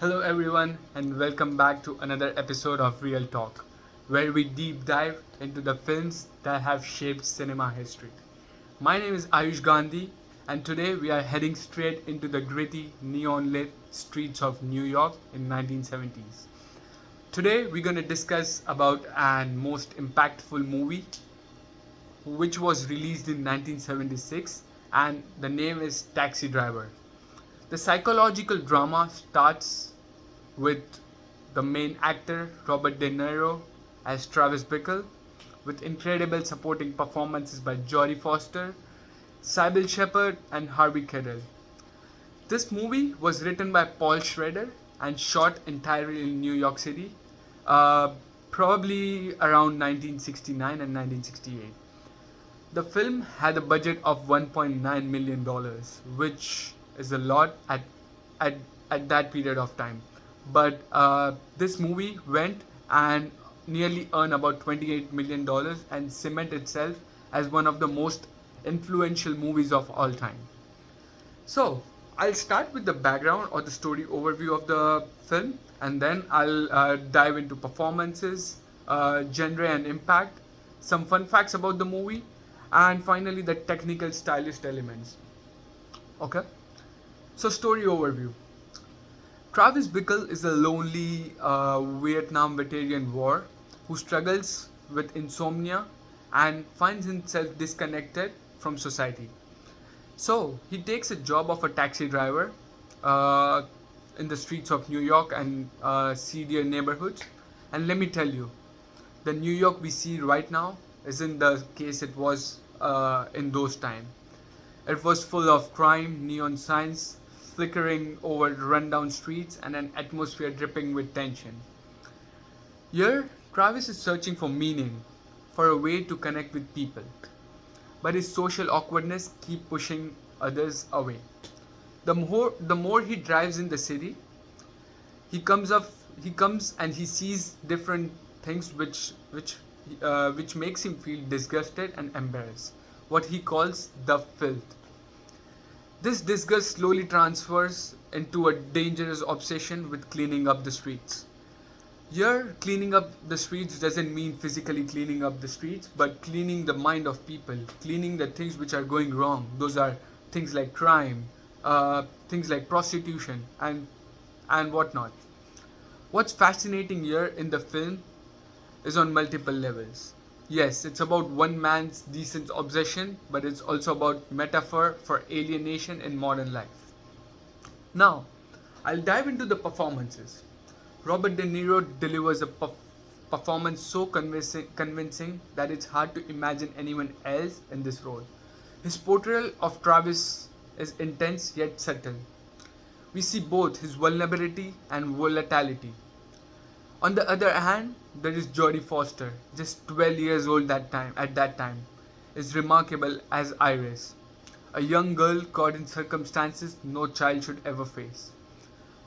Hello, everyone, and welcome back to another episode of Real Talk, where we deep dive into the films that have shaped cinema history. My name is Ayush Gandhi, and today we are heading straight into the gritty, neon lit streets of New York in 1970s. Today we're going to discuss about an most impactful movie which was released in 1976, and the name is Taxi Driver. The psychological drama starts with the main actor Robert De Niro as Travis Bickle, with incredible supporting performances by Jodie Foster, Sybil Shepherd, and Harvey Keitel. This movie was written by Paul Schrader and shot entirely in New York City, uh, probably around 1969 and 1968. The film had a budget of $1.9 million, which is a lot at, at that period of time. But this movie went and nearly earned about $28 million and cement itself as one of the most influential movies of all time. So, I'll start with the background or the story overview of the film, and then I'll dive into performances, genre, and impact, some fun facts about the movie, and finally the technical stylist elements. Okay, so story overview. Travis Bickle is a lonely Vietnam veteran war who struggles with insomnia and finds himself disconnected from society. So he takes a job of a taxi driver uh, in the streets of New York and seedier neighborhoods. And let me tell you, the New York we see right now isn't the case it was in those times. It was full of crime, neon signs flickering over rundown streets, and an atmosphere dripping with tension. Here, Travis is searching for meaning, for a way to connect with people, but his social awkwardness keep pushing others away. The more he drives in the city, he comes up he comes and he sees different things which makes him feel disgusted and embarrassed. What he calls the filth. This disgust slowly transfers into a dangerous obsession with cleaning up the streets. Here, cleaning up the streets doesn't mean physically cleaning up the streets, but cleaning the mind of people, cleaning the things which are going wrong. Those are things like crime, things like prostitution, and whatnot. What's fascinating here in the film is on multiple levels. Yes, it's about one man's decent obsession, but it's also about metaphor for alienation in modern life. Now, I'll dive into the performances. Robert De Niro delivers a performance so convincing that it's hard to imagine anyone else in this role. His portrayal of Travis is intense yet subtle. We see both his vulnerability and volatility. On the other hand, there is Jodie Foster, just 12 years old at that time, is remarkable as Iris, a young girl caught in circumstances no child should ever face.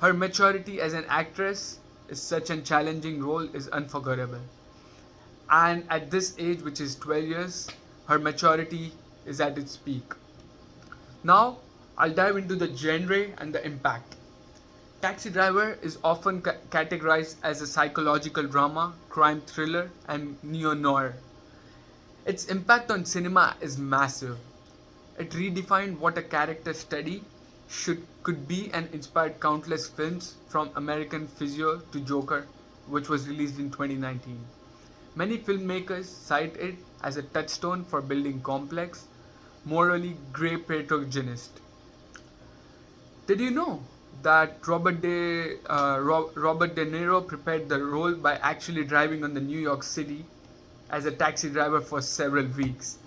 Her maturity as an actress is such a challenging role is unforgettable. And at this age, which is 12 years, her maturity is at its peak. Now, I'll dive into the genre and the impact. Taxi Driver is often categorized as a psychological drama, crime thriller, and neo noir. Its impact on cinema is massive. It redefined what a character study could be and inspired countless films from American Physio to Joker, which was released in 2019. Many filmmakers cite it as a touchstone for building complex, morally grey protagonists. Did you know that Robert De Niro prepared the role by actually driving on the New York City as a taxi driver for several weeks?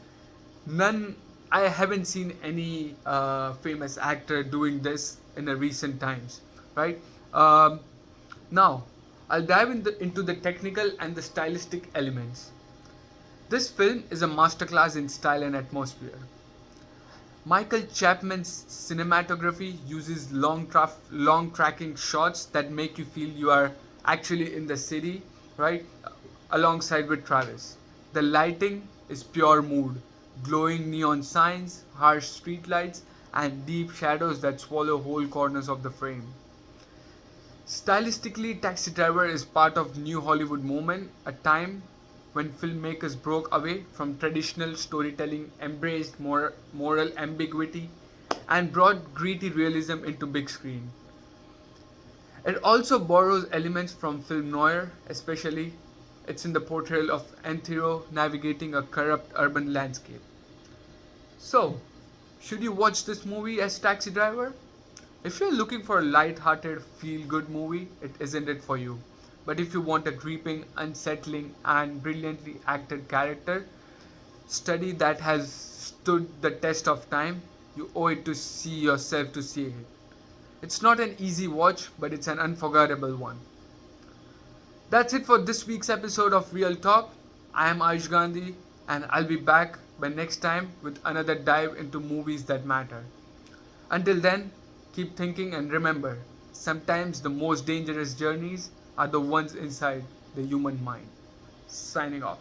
None, I haven't seen any famous actor doing this in the recent times, right? Now, I'll dive into the technical and the stylistic elements. This film is a masterclass in style and atmosphere. Michael Chapman's cinematography uses long tracking shots that make you feel you are actually in the city, right? Alongside with Travis. The lighting is pure mood, glowing neon signs, harsh streetlights, and deep shadows that swallow whole corners of the frame. Stylistically, Taxi Driver is part of new Hollywood movement, a time when filmmakers broke away from traditional storytelling, embraced moral ambiguity, and brought gritty realism into big screen. It also borrows elements from film noir, especially it's in the portrayal of Anthero navigating a corrupt urban landscape. So, should you watch this movie as Taxi Driver? If you're looking for a light-hearted, feel-good movie, it isn't it for you. But if you want a gripping, unsettling, and brilliantly acted character study that has stood the test of time, you owe it to see yourself to see it. It's not an easy watch, but it's an unforgettable one. That's it for this week's episode of Real Talk. I am Ayush Gandhi, and I'll be back by next time with another dive into movies that matter. Until then, keep thinking and remember, sometimes the most dangerous journeys are the ones inside the human mind. Signing off.